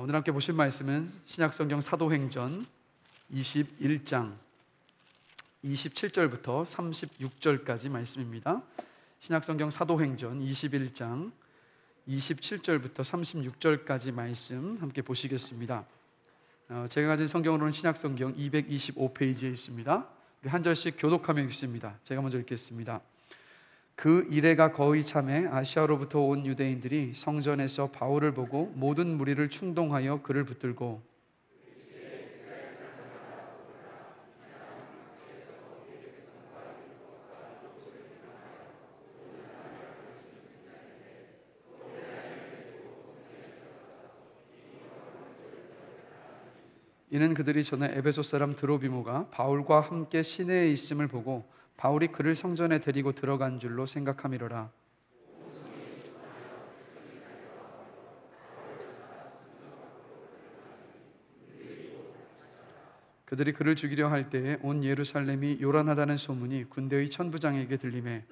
오늘 함께 보실 말씀은 신약성경 사도행전 21장 27절부터 36절까지 말씀입니다. 신약성경 사도행전 21장 27절부터 36절까지 말씀 함께 보시겠습니다. 제가 가진 성경으로는 신약성경 225페이지에 있습니다. 우리 한 절씩 교독하며 읽습니다. 제가 먼저 읽겠습니다. 그 이래가 거의 참에 아시아로부터 온 유대인들이 성전에서 바울을 보고 모든 무리를 충동하여 그를 붙들고 이는 그들이 전에 에베소 사람 드로비모가 바울과 함께 시내에 있음을 보고 바울이 그를 성전에 데리고 들어간 줄로 생각함이로라. 그들이 그를 죽이려 할 때에 온 예루살렘이 요란하다는 소문이 군대의 천부장에게 들리매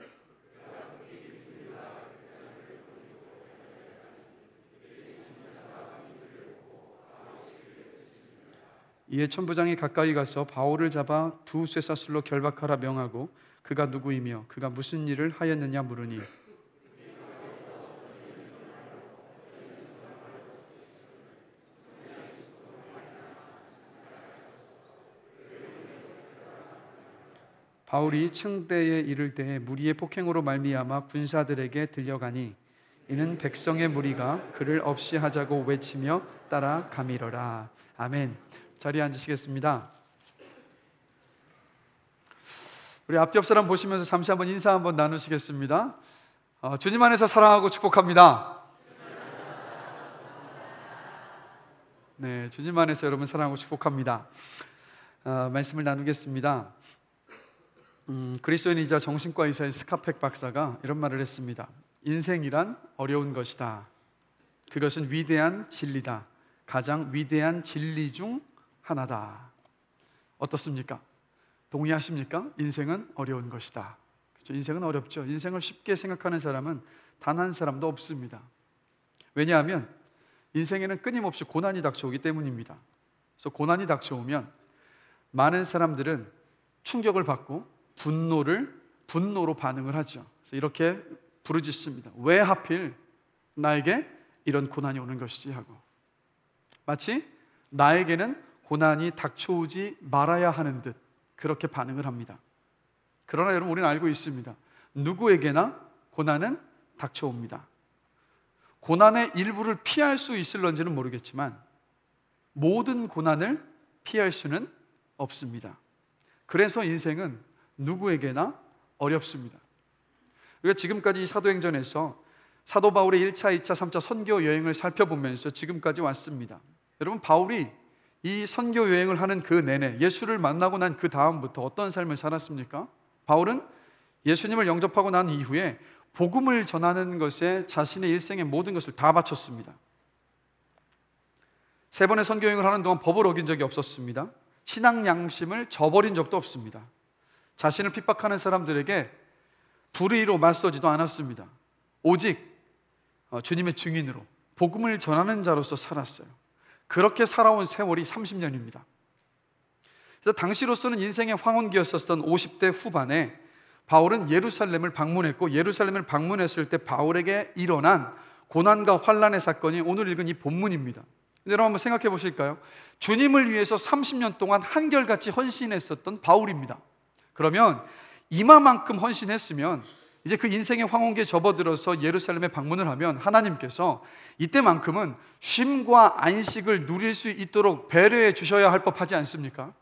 이에 천부장이 가까이 가서 바울을 잡아 두 쇠사슬로 결박하라 명하고 그가 누구이며 그가 무슨 일을 하였느냐 물으니 바울이 층대에 이를 때에 무리의 폭행으로 말미암아 군사들에게 들려가니 이는 백성의 무리가 그를 없이 하자고 외치며 따라가미러라. 아멘. 자리에 앉으시겠습니다. 우리 앞뒤 옆 사람 보시면서 잠시 한번 인사 한번 나누시겠습니다. 주님 안에서 사랑하고 축복합니다. 네, 주님 안에서 여러분 사랑하고 축복합니다. 말씀을 나누겠습니다. 그리스도인이자 정신과 의사인 스카펙 박사가 이런 말을 했습니다. 인생이란 어려운 것이다. 그것은 위대한 진리다. 가장 위대한 진리 중 하나다. 어떻습니까? 동의하십니까? 인생은 어려운 것이다. 그렇죠? 인생은 어렵죠. 인생을 쉽게 생각하는 사람은 단 한 사람도 없습니다. 왜냐하면 인생에는 끊임없이 고난이 닥쳐오기 때문입니다. 그래서 고난이 닥쳐오면 많은 사람들은 충격을 받고 분노로 반응을 하죠. 그래서 이렇게 부르짖습니다. 왜 하필 나에게 이런 고난이 오는 것이지 하고 마치 나에게는 고난이 닥쳐오지 말아야 하는 듯 그렇게 반응을 합니다. 그러나 여러분 우리는 알고 있습니다. 누구에게나 고난은 닥쳐옵니다. 고난의 일부를 피할 수 있을런지는 모르겠지만 모든 고난을 피할 수는 없습니다. 그래서 인생은 누구에게나 어렵습니다. 우리가 지금까지 사도행전에서 사도 바울의 1차, 2차, 3차 선교 여행을 살펴보면서 지금까지 왔습니다. 여러분 바울이 이 선교 여행을 하는 그 내내 예수를 만나고 난 그 다음부터 어떤 삶을 살았습니까? 바울은 예수님을 영접하고 난 이후에 복음을 전하는 것에 자신의 일생의 모든 것을 다 바쳤습니다. 3번의 선교 여행을 하는 동안 법을 어긴 적이 없었습니다. 신앙 양심을 저버린 적도 없습니다. 자신을 핍박하는 사람들에게 불의로 맞서지도 않았습니다. 오직 주님의 증인으로 복음을 전하는 자로서 살았어요. 그렇게 살아온 세월이 30년입니다. 그래서 당시로서는 인생의 황혼기였었던 50대 후반에 바울은 예루살렘을 방문했고 예루살렘을 방문했을 때 바울에게 일어난 고난과 환난의 사건이 오늘 읽은 이 본문입니다. 여러분 한번 생각해 보실까요? 주님을 위해서 30년 동안 한결같이 헌신했었던 바울입니다. 그러면 이마만큼 헌신했으면 이제 그 인생의 황혼기에 접어들어서 예루살렘에 방문을 하면 하나님께서 이때만큼은 쉼과 안식을 누릴 수 있도록 배려해 주셔야 할 법하지 않습니까?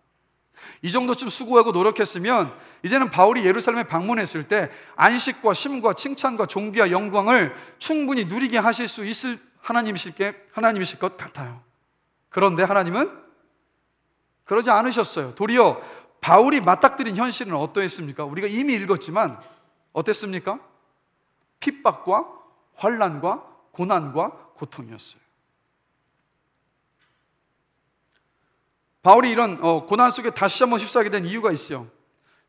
이 정도쯤 수고하고 노력했으면 이제는 바울이 예루살렘에 방문했을 때 안식과 쉼과 칭찬과 존귀와 영광을 충분히 누리게 하실 수 있을 하나님이실 것 같아요. 그런데 하나님은 그러지 않으셨어요. 도리어 바울이 맞닥뜨린 현실은 어떠했습니까? 우리가 이미 읽었지만 어땠습니까? 핍박과 환난과 고난과 고통이었어요. 바울이 이런 고난 속에 다시 한번 휩싸게 된 이유가 있어요.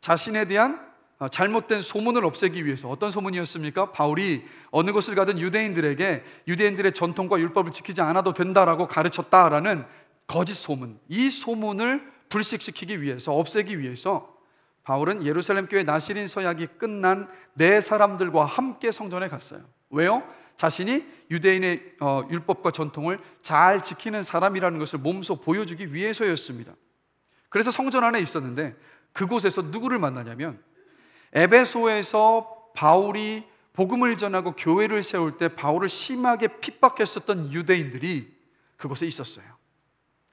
자신에 대한 잘못된 소문을 없애기 위해서. 어떤 소문이었습니까? 바울이 어느 곳을 가든 유대인들에게 유대인들의 전통과 율법을 지키지 않아도 된다라고 가르쳤다라는 거짓 소문, 이 소문을 불식시키기 위해서, 없애기 위해서 바울은 예루살렘 교회 나시린 서약이 끝난 네 사람들과 함께 성전에 갔어요. 왜요? 자신이 유대인의 율법과 전통을 잘 지키는 사람이라는 것을 몸소 보여주기 위해서였습니다. 그래서 성전 안에 있었는데 그곳에서 누구를 만나냐면 에베소에서 바울이 복음을 전하고 교회를 세울 때 바울을 심하게 핍박했었던 유대인들이 그곳에 있었어요.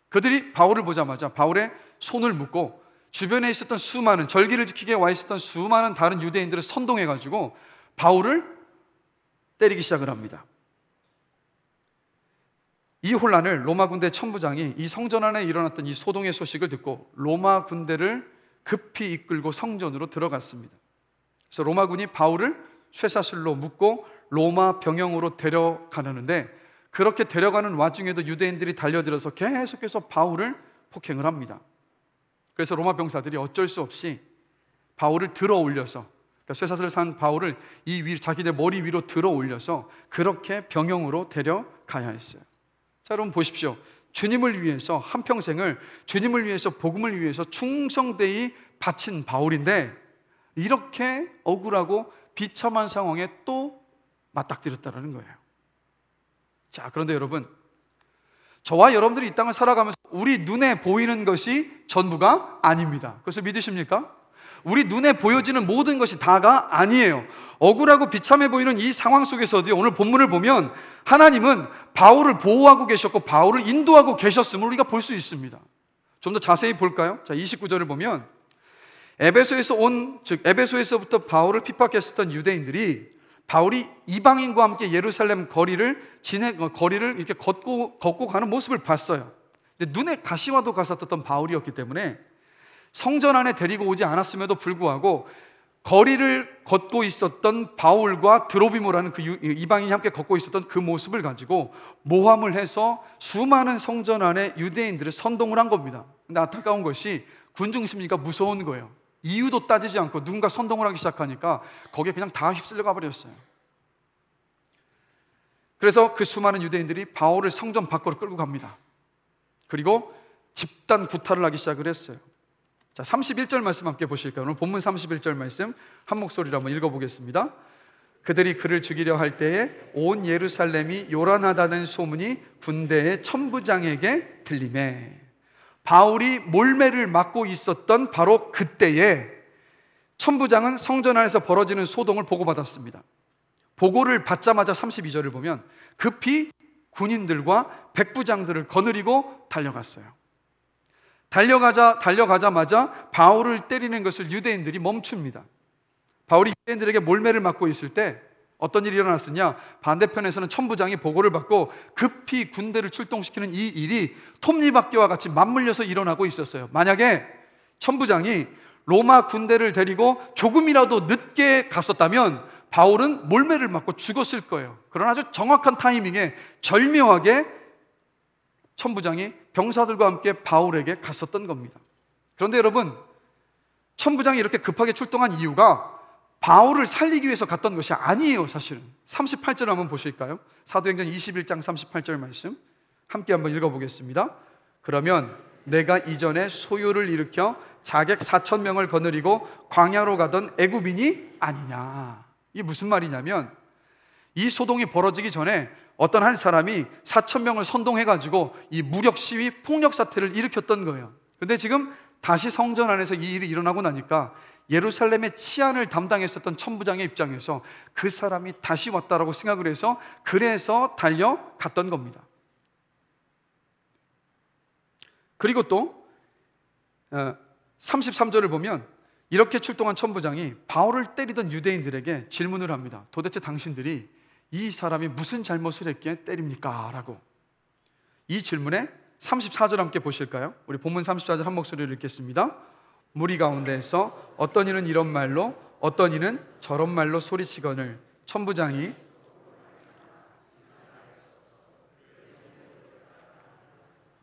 그들이 바울을 보자마자 바울의 손을 묶고 주변에 있었던 수많은, 절기를 지키게 와 있었던 수많은 다른 유대인들을 선동해가지고 바울을 때리기 시작을 합니다. 이 혼란을 로마 군대 천부장이 이 성전 안에 일어났던 이 소동의 소식을 듣고 로마 군대를 급히 이끌고 성전으로 들어갔습니다. 그래서 로마군이 바울을 쇠사슬로 묶고 로마 병영으로 데려가려는데, 그렇게 데려가는 와중에도 유대인들이 달려들어서 계속해서 바울을 폭행을 합니다. 그래서 로마 병사들이 어쩔 수 없이 바울을 들어 올려서, 그러니까 쇠사슬을 산 바울을 자기들 머리 위로 들어 올려서 그렇게 병영으로 데려가야 했어요. 자, 여러분 보십시오. 주님을 위해서 한평생을 주님을 위해서, 복음을 위해서 충성되이 바친 바울인데 이렇게 억울하고 비참한 상황에 또 맞닥뜨렸다는 거예요. 자, 그런데 여러분, 저와 여러분들이 이 땅을 살아가면서 우리 눈에 보이는 것이 전부가 아닙니다. 그것을 믿으십니까? 우리 눈에 보여지는 모든 것이 다가 아니에요. 억울하고 비참해 보이는 이 상황 속에서도 오늘 본문을 보면 하나님은 바울을 보호하고 계셨고 바울을 인도하고 계셨음을 우리가 볼 수 있습니다. 좀 더 자세히 볼까요? 자, 29절을 보면 에베소에서부터 바울을 핍박했었던 유대인들이 바울이 이방인과 함께 예루살렘 거리를 이렇게 걷고 가는 모습을 봤어요. 근데 눈에 가시와도 갔었던 바울이었기 때문에 성전 안에 데리고 오지 않았음에도 불구하고 거리를 걷고 있었던 바울과 드로비모라는 그 이방인이 함께 걷고 있었던 그 모습을 가지고 모함을 해서 수많은 성전 안에 유대인들을 선동을 한 겁니다. 근데 안타까운 것이 군중 심리가 무서운 거예요. 이유도 따지지 않고 누군가 선동을 하기 시작하니까 거기에 그냥 다 휩쓸려 가버렸어요. 그래서 그 수많은 유대인들이 바울을 성전 밖으로 끌고 갑니다. 그리고 집단 구타를 하기 시작을 했어요. 자, 31절 말씀 함께 보실까요? 오늘 본문 31절 말씀 한 목소리로 한번 읽어보겠습니다. 그들이 그를 죽이려 할 때에 온 예루살렘이 요란하다는 소문이 군대의 천부장에게 들리매, 바울이 몰매를 맞고 있었던 바로 그때에 천부장은 성전 안에서 벌어지는 소동을 보고받았습니다. 보고를 받자마자 32절을 보면 급히 군인들과 백부장들을 거느리고 달려갔어요. 달려가자마자 바울을 때리는 것을 유대인들이 멈춥니다. 바울이 유대인들에게 몰매를 맞고 있을 때 어떤 일이 일어났느냐? 반대편에서는 천부장이 보고를 받고 급히 군대를 출동시키는 이 일이 톱니바퀴와 같이 맞물려서 일어나고 있었어요. 만약에 천부장이 로마 군대를 데리고 조금이라도 늦게 갔었다면 바울은 몰매를 맞고 죽었을 거예요. 그러나 아주 정확한 타이밍에 절묘하게 천부장이 병사들과 함께 바울에게 갔었던 겁니다. 그런데 여러분, 천부장이 이렇게 급하게 출동한 이유가 바울을 살리기 위해서 갔던 것이 아니에요. 사실은 38절 한번 보실까요? 사도행전 21장 38절 말씀 함께 한번 읽어보겠습니다. 그러면 내가 이전에 소요를 일으켜 자객 4,000명을 거느리고 광야로 가던 애굽인이 아니냐. 이게 무슨 말이냐면 이 소동이 벌어지기 전에 어떤 한 사람이 4,000명을 선동해가지고 이 무력 시위, 폭력 사태를 일으켰던 거예요. 근데 지금 다시 성전 안에서 이 일이 일어나고 나니까 예루살렘의 치안을 담당했었던 천부장의 입장에서 그 사람이 다시 왔다라고 생각을 해서 그래서 달려갔던 겁니다. 그리고 또 33절을 보면 이렇게 출동한 천부장이 바울을 때리던 유대인들에게 질문을 합니다. 도대체 당신들이 이 사람이 무슨 잘못을 했기에 때립니까? 라고. 이 질문에 34절 함께 보실까요? 우리 본문 34절 한 목소리로 읽겠습니다. 무리 가운데에서 어떤 이는 이런 말로 어떤 이는 저런 말로 소리치거늘 천부장이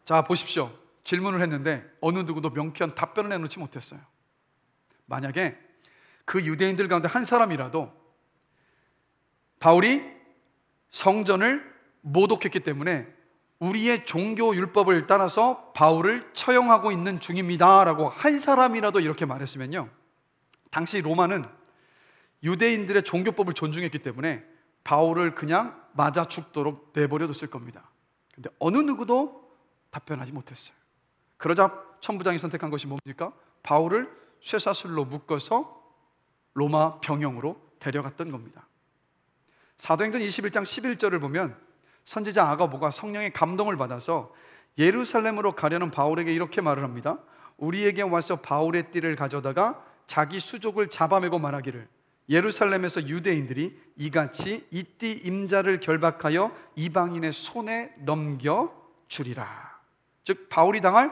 자 보십시오. 질문을 했는데 어느 누구도 명쾌한 답변을 내놓지 못했어요. 만약에 그 유대인들 가운데 한 사람이라도 바울이 성전을 모독했기 때문에 우리의 종교 율법을 따라서 바울을 처형하고 있는 중입니다 라고 한 사람이라도 이렇게 말했으면요, 당시 로마는 유대인들의 종교법을 존중했기 때문에 바울을 그냥 맞아 죽도록 내버려뒀을 겁니다. 근데 어느 누구도 답변하지 못했어요. 그러자 천부장이 선택한 것이 뭡니까? 바울을 쇠사슬로 묶어서 로마 병영으로 데려갔던 겁니다. 사도행전 21장 11절을 보면 선지자 아가보가 성령의 감동을 받아서 예루살렘으로 가려는 바울에게 이렇게 말을 합니다. 우리에게 와서 바울의 띠를 가져다가 자기 수족을 잡아매고 말하기를 예루살렘에서 유대인들이 이같이 이 띠 임자를 결박하여 이방인의 손에 넘겨주리라. 즉 바울이 당할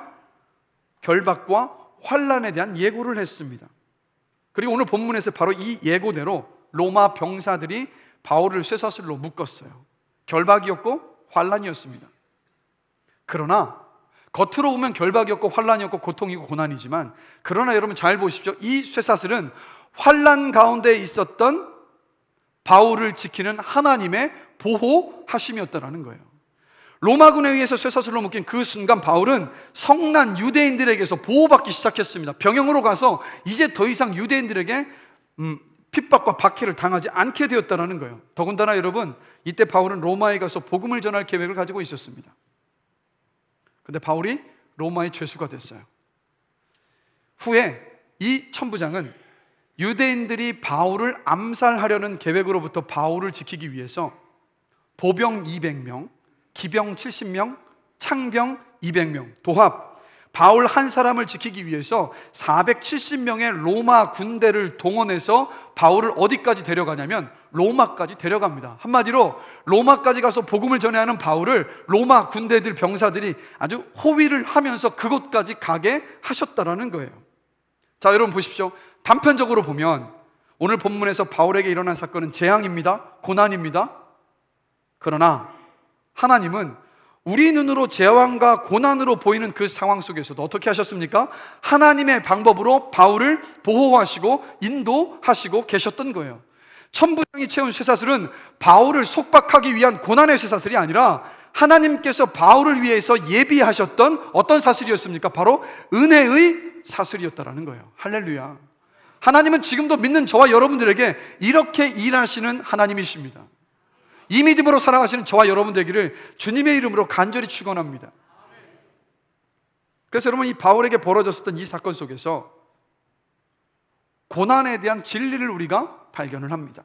결박과 환난에 대한 예고를 했습니다. 그리고 오늘 본문에서 바로 이 예고대로 로마 병사들이 바울을 쇠사슬로 묶었어요. 결박이었고 환난이었습니다. 그러나 겉으로 보면 결박이었고 환난이었고 고통이고 고난이지만, 그러나 여러분 잘 보십시오. 이 쇠사슬은 환난 가운데 있었던 바울을 지키는 하나님의 보호하심이었다는 거예요. 로마군에 의해서 쇠사슬로 묶인 그 순간 바울은 성난 유대인들에게서 보호받기 시작했습니다. 병영으로 가서 이제 더 이상 유대인들에게 핍박과 박해를 당하지 않게 되었다는 거예요. 더군다나 여러분, 이때 바울은 로마에 가서 복음을 전할 계획을 가지고 있었습니다. 근데 바울이 로마의 죄수가 됐어요. 후에 이 천부장은 유대인들이 바울을 암살하려는 계획으로부터 바울을 지키기 위해서 보병 200명, 기병 70명, 창병 200명, 도합 바울 한 사람을 지키기 위해서 470명의 로마 군대를 동원해서 바울을 어디까지 데려가냐면 로마까지 데려갑니다. 한마디로 로마까지 가서 복음을 전해야 하는 바울을 로마 군대들 병사들이 아주 호위를 하면서 그곳까지 가게 하셨다라는 거예요. 자, 여러분 보십시오. 단편적으로 보면 오늘 본문에서 바울에게 일어난 사건은 재앙입니다. 고난입니다. 그러나 하나님은 우리 눈으로 재앙과 고난으로 보이는 그 상황 속에서도 어떻게 하셨습니까? 하나님의 방법으로 바울을 보호하시고 인도하시고 계셨던 거예요. 천부장이 채운 쇠사슬은 바울을 속박하기 위한 고난의 쇠사슬이 아니라 하나님께서 바울을 위해서 예비하셨던 어떤 사슬이었습니까? 바로 은혜의 사슬이었다라는 거예요. 할렐루야. 하나님은 지금도 믿는 저와 여러분들에게 이렇게 일하시는 하나님이십니다. 이 믿음으로 살아가시는 저와 여러분 되기를 주님의 이름으로 간절히 축원합니다. 그래서 여러분, 이 바울에게 벌어졌었던 이 사건 속에서 고난에 대한 진리를 우리가 발견을 합니다.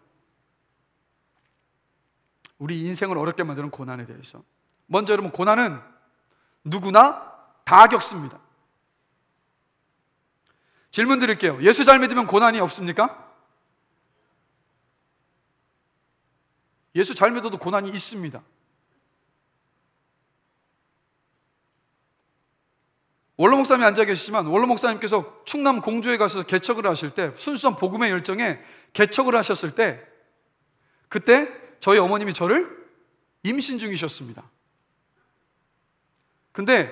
우리 인생을 어렵게 만드는 고난에 대해서. 먼저 여러분, 고난은 누구나 다 겪습니다. 질문 드릴게요. 예수 잘 믿으면 고난이 없습니까? 예수 잘 믿어도 고난이 있습니다. 원로 목사님이 앉아 계시지만 원로 목사님께서 충남 공주에 가서 개척을 하실 때, 순수한 복음의 열정에 개척을 하셨을 때, 그때 저희 어머님이 저를 임신 중이셨습니다. 근데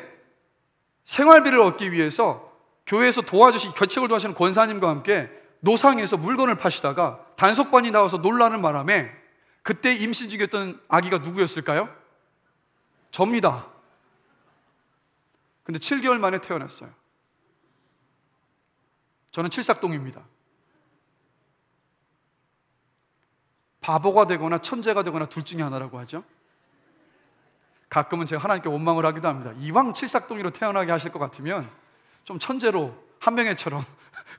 생활비를 얻기 위해서 교회에서 개척을 도와주시는 권사님과 함께 노상에서 물건을 파시다가 단속반이 나와서 놀라는 바람에 그때 임신 중이었던 아기가 누구였을까요? 접니다. 근데 7개월 만에 태어났어요. 저는 칠삭동입니다. 바보가 되거나 천재가 되거나 둘 중에 하나라고 하죠. 가끔은 제가 하나님께 원망을 하기도 합니다. 이왕 칠삭동이로 태어나게 하실 것 같으면 좀 천재로 한명회처럼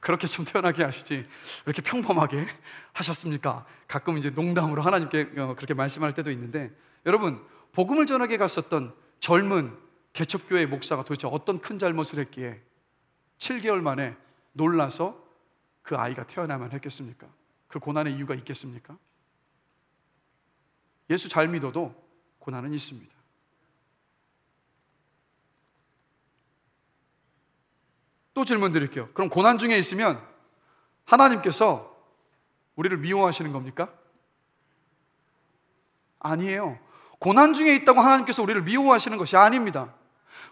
그렇게 좀 태어나게 하시지 이렇게 평범하게 하셨습니까? 가끔 이제 농담으로 하나님께 그렇게 말씀할 때도 있는데, 여러분, 복음을 전하게 갔었던 젊은 개척교회 목사가 도대체 어떤 큰 잘못을 했기에 7개월 만에 놀라서 그 아이가 태어나만 했겠습니까? 그 고난의 이유가 있겠습니까? 예수 잘 믿어도 고난은 있습니다. 또 질문 드릴게요. 그럼 고난 중에 있으면 하나님께서 우리를 미워하시는 겁니까? 아니에요. 고난 중에 있다고 하나님께서 우리를 미워하시는 것이 아닙니다.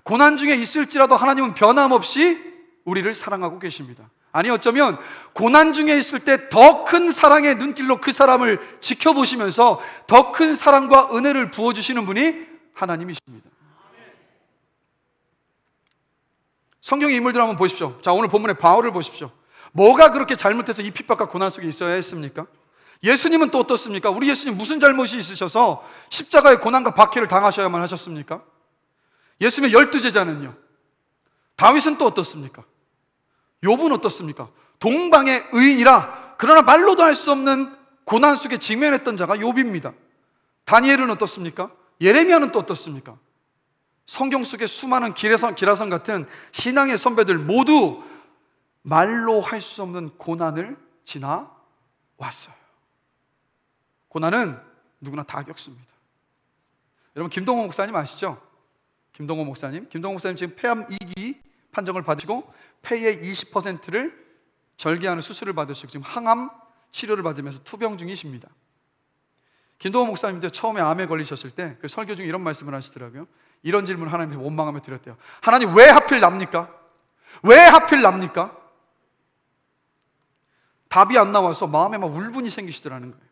고난 중에 있을지라도 하나님은 변함없이 우리를 사랑하고 계십니다. 아니 어쩌면 고난 중에 있을 때 더 큰 사랑의 눈길로 그 사람을 지켜보시면서 더 큰 사랑과 은혜를 부어주시는 분이 하나님이십니다. 성경의 인물들 한번 보십시오. 자, 오늘 본문의 바울을 보십시오. 뭐가 그렇게 잘못해서 이 핍박과 고난 속에 있어야 했습니까? 예수님은 또 어떻습니까? 우리 예수님 무슨 잘못이 있으셔서 십자가의 고난과 박해를 당하셔야만 하셨습니까? 예수님의 12제자는요? 다윗은 또 어떻습니까? 욥은 어떻습니까? 동방의 의인이라 그러나 말로도 할 수 없는 고난 속에 직면했던 자가 욥입니다. 다니엘은 어떻습니까? 예레미야는 또 어떻습니까? 성경 속의 수많은 기라성 같은 신앙의 선배들 모두 말로 할 수 없는 고난을 지나왔어요. 고난은 누구나 다 겪습니다. 여러분 김동호 목사님 아시죠? 김동호 목사님 지금 폐암 2기 판정을 받으시고 폐의 20%를 절개하는 수술을 받으시고 지금 항암 치료를 받으면서 투병 중이십니다. 김동호 목사님도 처음에 암에 걸리셨을 때 그 설교 중에 이런 말씀을 하시더라고요. 이런 질문을 하나님께 원망하며 드렸대요. 하나님 왜 하필 납니까? 왜 하필 납니까? 답이 안 나와서 마음에 막 울분이 생기시더라는 거예요.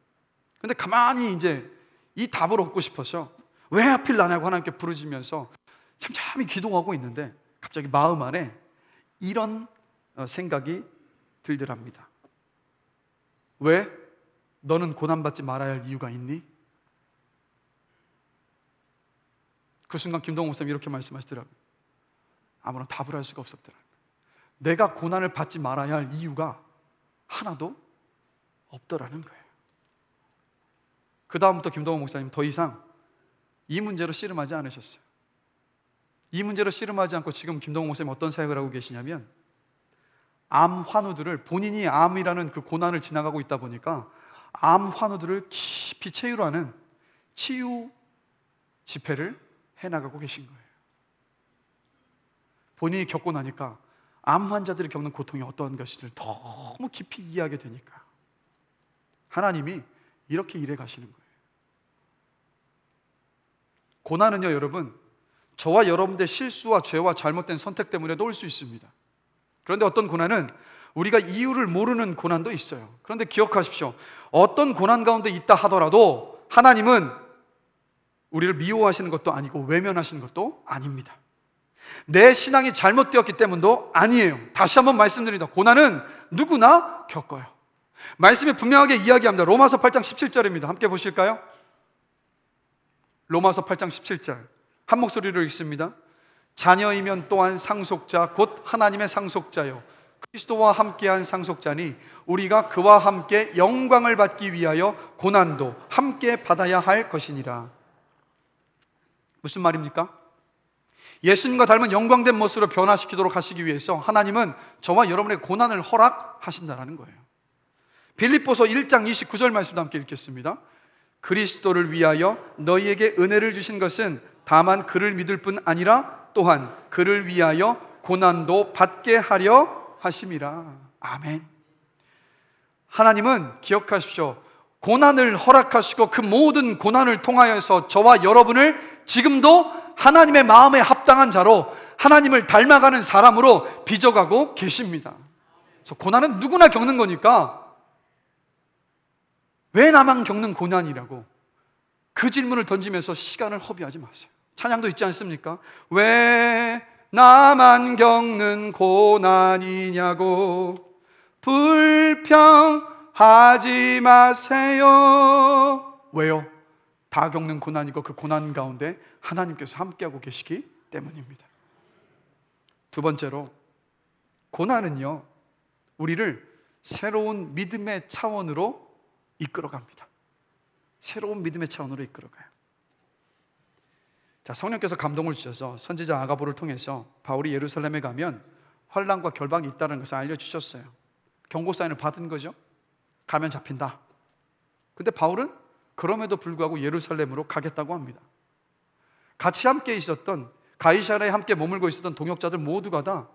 근데 가만히 이제 이 답을 얻고 싶어서 왜 하필 나냐고 하나님께 부르시면서 참참히 기도하고 있는데 갑자기 마음 안에 이런 생각이 들더랍니다. 왜? 너는 고난받지 말아야 할 이유가 있니? 그 순간 김동호 목사님이 이렇게 말씀하시더라고요. 아무런 답을 할 수가 없었더라고요. 내가 고난을 받지 말아야 할 이유가 하나도 없더라는 거예요. 그 다음부터 김동호 목사님 더 이상 이 문제로 씨름하지 않으셨어요. 이 문제로 씨름하지 않고 지금 김동호 목사님 어떤 사역을 하고 계시냐면 암 환우들을 본인이 암이라는 그 고난을 지나가고 있다 보니까 암 환우들을 깊이 치유하는 치유 집회를 해나가고 계신 거예요. 본인이 겪고 나니까 암 환자들이 겪는 고통이 어떠한 것인지를 너무 깊이 이해하게 되니까 하나님이 이렇게 일해 가시는 거예요. 고난은요 여러분 저와 여러분들의 실수와 죄와 잘못된 선택 때문에도 올 수 있습니다. 그런데 어떤 고난은 우리가 이유를 모르는 고난도 있어요. 그런데 기억하십시오. 어떤 고난 가운데 있다 하더라도 하나님은 우리를 미워하시는 것도 아니고 외면하시는 것도 아닙니다. 내 신앙이 잘못되었기 때문도 아니에요. 다시 한번 말씀드립니다. 고난은 누구나 겪어요. 말씀이 분명하게 이야기합니다. 로마서 8장 17절입니다. 함께 보실까요? 로마서 8장 17절 한 목소리로 읽습니다. 자녀이면 또한 상속자 곧 하나님의 상속자요 그리스도와 함께한 상속자니 우리가 그와 함께 영광을 받기 위하여 고난도 함께 받아야 할 것이니라. 무슨 말입니까? 예수님과 닮은 영광된 모습으로 변화시키도록 하시기 위해서 하나님은 저와 여러분의 고난을 허락하신다는 거예요. 빌립보서 1장 29절 말씀도 함께 읽겠습니다. 그리스도를 위하여 너희에게 은혜를 주신 것은 다만 그를 믿을 뿐 아니라 또한 그를 위하여 고난도 받게 하려 하심이라. 아멘. 하나님은 기억하십시오. 고난을 허락하시고 그 모든 고난을 통하여서 저와 여러분을 지금도 하나님의 마음에 합당한 자로 하나님을 닮아가는 사람으로 빚어가고 계십니다. 그래서 고난은 누구나 겪는 거니까 왜 나만 겪는 고난이라고 그 질문을 던지면서 시간을 허비하지 마세요. 찬양도 있지 않습니까? 왜 나만 겪는 고난이냐고 불평하지 마세요. 왜요? 다 겪는 고난이고 그 고난 가운데 하나님께서 함께하고 계시기 때문입니다. 두 번째로 고난은요 우리를 새로운 믿음의 차원으로 이끌어갑니다. 새로운 믿음의 차원으로 이끌어가요. 자, 성령께서 감동을 주셔서 선지자 아가보를 통해서 바울이 예루살렘에 가면 환난과 결박이 있다는 것을 알려주셨어요. 경고 사인을 받은 거죠. 가면 잡힌다. 근데 바울은 그럼에도 불구하고 예루살렘으로 가겠다고 합니다. 같이 함께 있었던 가이사랴에 함께 머물고 있었던 동역자들 모두가 다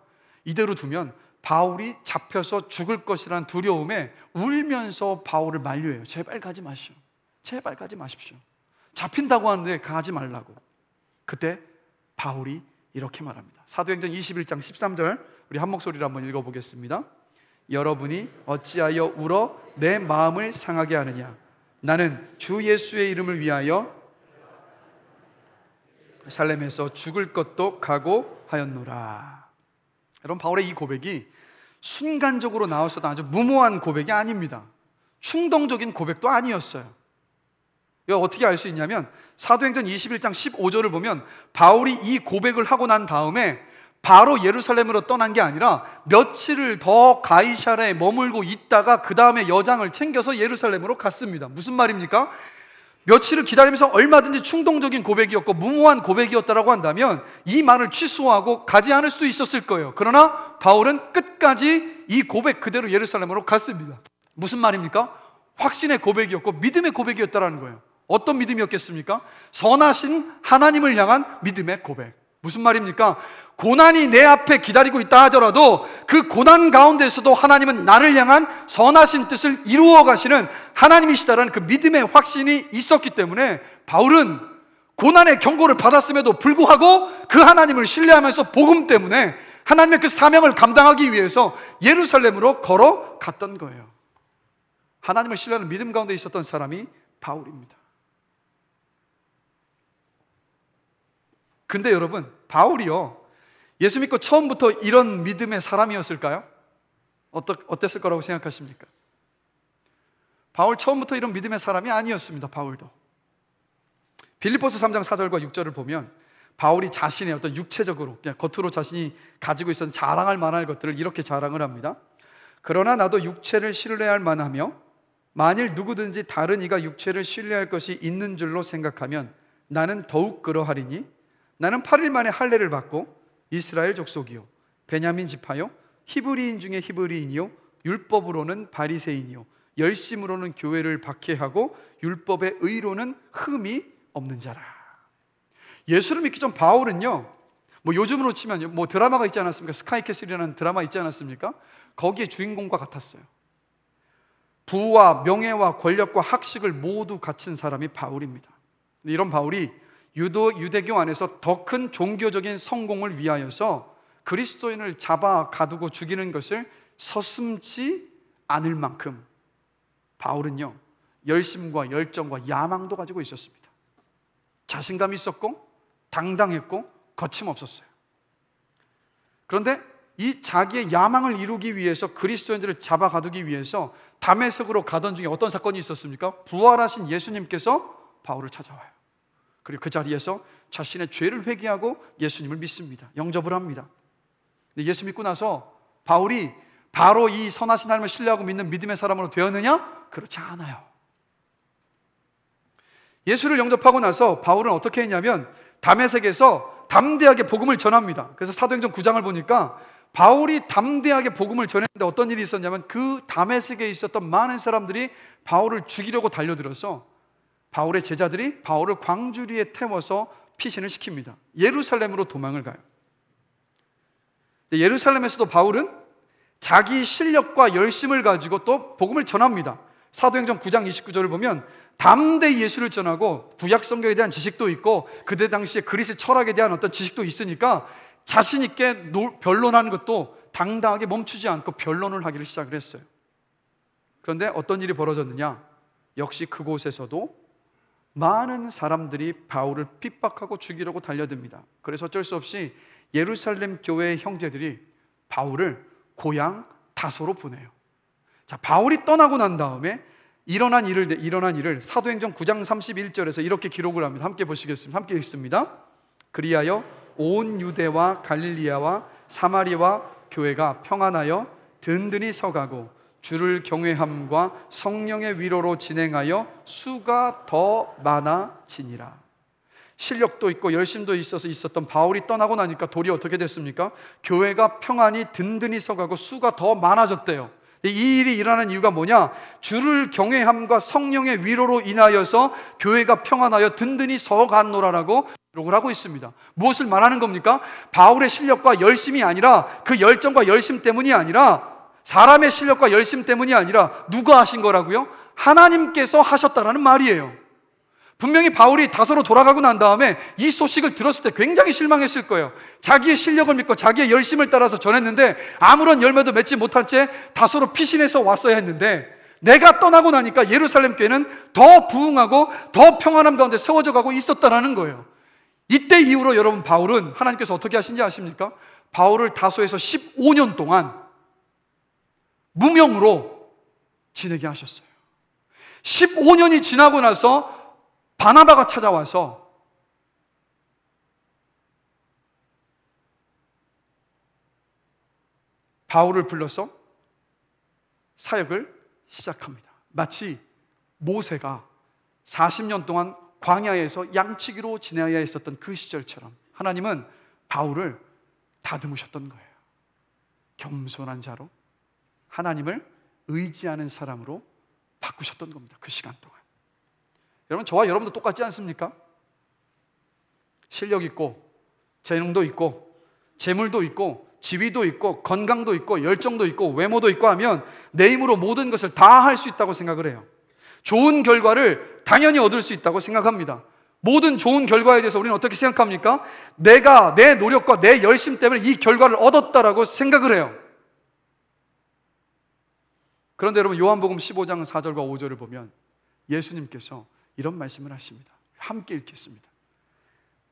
이대로 두면 바울이 잡혀서 죽을 것이라는 두려움에 울면서 바울을 만류해요. 제발 가지 마시오. 제발 가지 마십시오. 잡힌다고 하는데 가지 말라고. 그때 바울이 이렇게 말합니다. 사도행전 21장 13절 우리 한 목소리로 한번 읽어보겠습니다. 여러분이 어찌하여 울어 내 마음을 상하게 하느냐? 나는 주 예수의 이름을 위하여 살렘에서 죽을 것도 각오하였노라. 여러분, 바울의 이 고백이 순간적으로 나왔었던 아주 무모한 고백이 아닙니다. 충동적인 고백도 아니었어요. 이거 어떻게 알 수 있냐면 사도행전 21장 15절을 보면 바울이 이 고백을 하고 난 다음에 바로 예루살렘으로 떠난 게 아니라 며칠을 더 가이사랴에 머물고 있다가 그 다음에 여장을 챙겨서 예루살렘으로 갔습니다. 무슨 말입니까? 며칠을 기다리면서 얼마든지 충동적인 고백이었고 무모한 고백이었다라고 한다면 이 말을 취소하고 가지 않을 수도 있었을 거예요. 그러나 바울은 끝까지 이 고백 그대로 예루살렘으로 갔습니다. 무슨 말입니까? 확신의 고백이었고 믿음의 고백이었다라는 거예요. 어떤 믿음이었겠습니까? 선하신 하나님을 향한 믿음의 고백. 무슨 말입니까? 고난이 내 앞에 기다리고 있다 하더라도 그 고난 가운데서도 하나님은 나를 향한 선하신 뜻을 이루어 가시는 하나님이시다라는 그 믿음의 확신이 있었기 때문에 바울은 고난의 경고를 받았음에도 불구하고 그 하나님을 신뢰하면서 복음 때문에 하나님의 그 사명을 감당하기 위해서 예루살렘으로 걸어갔던 거예요. 하나님을 신뢰하는 믿음 가운데 있었던 사람이 바울입니다. 근데 여러분, 바울이요, 예수 믿고 처음부터 이런 믿음의 사람이었을까요? 어땠을 거라고 생각하십니까? 바울 처음부터 이런 믿음의 사람이 아니었습니다. 바울도. 빌립보서 3장 4절과 6절을 보면 바울이 자신의 어떤 육체적으로 그냥 겉으로 자신이 가지고 있었던 자랑할 만한 것들을 이렇게 자랑을 합니다. 그러나 나도 육체를 신뢰할 만하며 만일 누구든지 다른 이가 육체를 신뢰할 것이 있는 줄로 생각하면 나는 더욱 그러하리니 나는 8일 만에 할례를 받고 이스라엘 족속이요 베냐민 지파요 히브리인 중에 히브리인이요 율법으로는 바리새인이요 열심으로는 교회를 박해하고 율법의 의로는 흠이 없는 자라. 예수를 믿기 전 바울은요, 요즘으로 치면 드라마가 있지 않았습니까? 스카이캐슬이라는 드라마 있지 않았습니까? 거기에 주인공과 같았어요. 부와 명예와 권력과 학식을 모두 갖춘 사람이 바울입니다. 이런 바울이 유대교 안에서 더 큰 종교적인 성공을 위하여서 그리스도인을 잡아 가두고 죽이는 것을 서슴지 않을 만큼 바울은요, 열심과 열정과 야망도 가지고 있었습니다. 자신감이 있었고 당당했고 거침없었어요. 그런데 이 자기의 야망을 이루기 위해서 그리스도인들을 잡아 가두기 위해서 다메섹으로 가던 중에 어떤 사건이 있었습니까? 부활하신 예수님께서 바울을 찾아와요. 그리고 그 자리에서 자신의 죄를 회개하고 예수님을 믿습니다. 영접을 합니다. 근데 예수 믿고 나서 바울이 바로 이 선하신 하나님을 신뢰하고 믿는 믿음의 사람으로 되었느냐? 그렇지 않아요. 예수를 영접하고 나서 바울은 어떻게 했냐면 다메섹에서 담대하게 복음을 전합니다. 그래서 사도행전 9장을 보니까 바울이 담대하게 복음을 전했는데 어떤 일이 있었냐면 그 다메섹에 있었던 많은 사람들이 바울을 죽이려고 달려들어서 바울의 제자들이 바울을 광주리에 태워서 피신을 시킵니다. 예루살렘으로 도망을 가요. 예루살렘에서도 바울은 자기 실력과 열심을 가지고 또 복음을 전합니다. 사도행전 9장 29절을 보면 담대히 예수를 전하고 구약 성경에 대한 지식도 있고 그때 당시에 그리스 철학에 대한 어떤 지식도 있으니까 자신 있게 변론하는 것도 당당하게 멈추지 않고 변론을 하기를 시작을 했어요. 그런데 어떤 일이 벌어졌느냐? 역시 그곳에서도 많은 사람들이 바울을 핍박하고 죽이려고 달려듭니다. 그래서 어쩔 수 없이 예루살렘 교회의 형제들이 바울을 고향 다소로 보내요. 자, 바울이 떠나고 난 다음에 일어난 일을 사도행전 9장 31절에서 이렇게 기록을 합니다. 함께 보시겠습니다. 함께 읽습니다. 그리하여 온 유대와 갈릴리아와 사마리아와 교회가 평안하여 든든히 서가고 주를 경외함과 성령의 위로로 진행하여 수가 더 많아지니라. 실력도 있고 열심도 있어서 있었던 바울이 떠나고 나니까 도리어 어떻게 됐습니까? 교회가 평안히 든든히 서가고 수가 더 많아졌대요. 이 일이 일어나는 이유가 뭐냐? 주를 경외함과 성령의 위로로 인하여서 교회가 평안하여 든든히 서갔노라라고 기록을 하고 있습니다. 무엇을 말하는 겁니까? 바울의 실력과 열심이 아니라 그 열정과 열심 때문이 아니라 사람의 실력과 열심 때문이 아니라 누가 하신 거라고요? 하나님께서 하셨다라는 말이에요. 분명히 바울이 다소로 돌아가고 난 다음에 이 소식을 들었을 때 굉장히 실망했을 거예요. 자기의 실력을 믿고 자기의 열심을 따라서 전했는데 아무런 열매도 맺지 못한 채 다소로 피신해서 왔어야 했는데, 내가 떠나고 나니까 예루살렘 교회는 더 부흥하고 더 평안함 가운데 세워져 가고 있었다라는 거예요. 이때 이후로 여러분, 바울은 하나님께서 어떻게 하신지 아십니까? 바울을 다소에서 15년 동안 무명으로 지내게 하셨어요. 15년이 지나고 나서 바나바가 찾아와서 바울을 불러서 사역을 시작합니다. 마치 모세가 40년 동안 광야에서 양치기로 지내야 했었던 그 시절처럼 하나님은 바울을 다듬으셨던 거예요. 겸손한 자로, 하나님을 의지하는 사람으로 바꾸셨던 겁니다. 그 시간 동안. 여러분, 저와 여러분도 똑같지 않습니까? 실력 있고 재능도 있고 재물도 있고 지위도 있고 건강도 있고 열정도 있고 외모도 있고 하면 내 힘으로 모든 것을 다 할 수 있다고 생각을 해요. 좋은 결과를 당연히 얻을 수 있다고 생각합니다. 모든 좋은 결과에 대해서 우리는 어떻게 생각합니까? 내가 내 노력과 내 열심 때문에 이 결과를 얻었다라고 생각을 해요. 그런데 여러분, 요한복음 15장 4절과 5절을 보면 예수님께서 이런 말씀을 하십니다. 함께 읽겠습니다.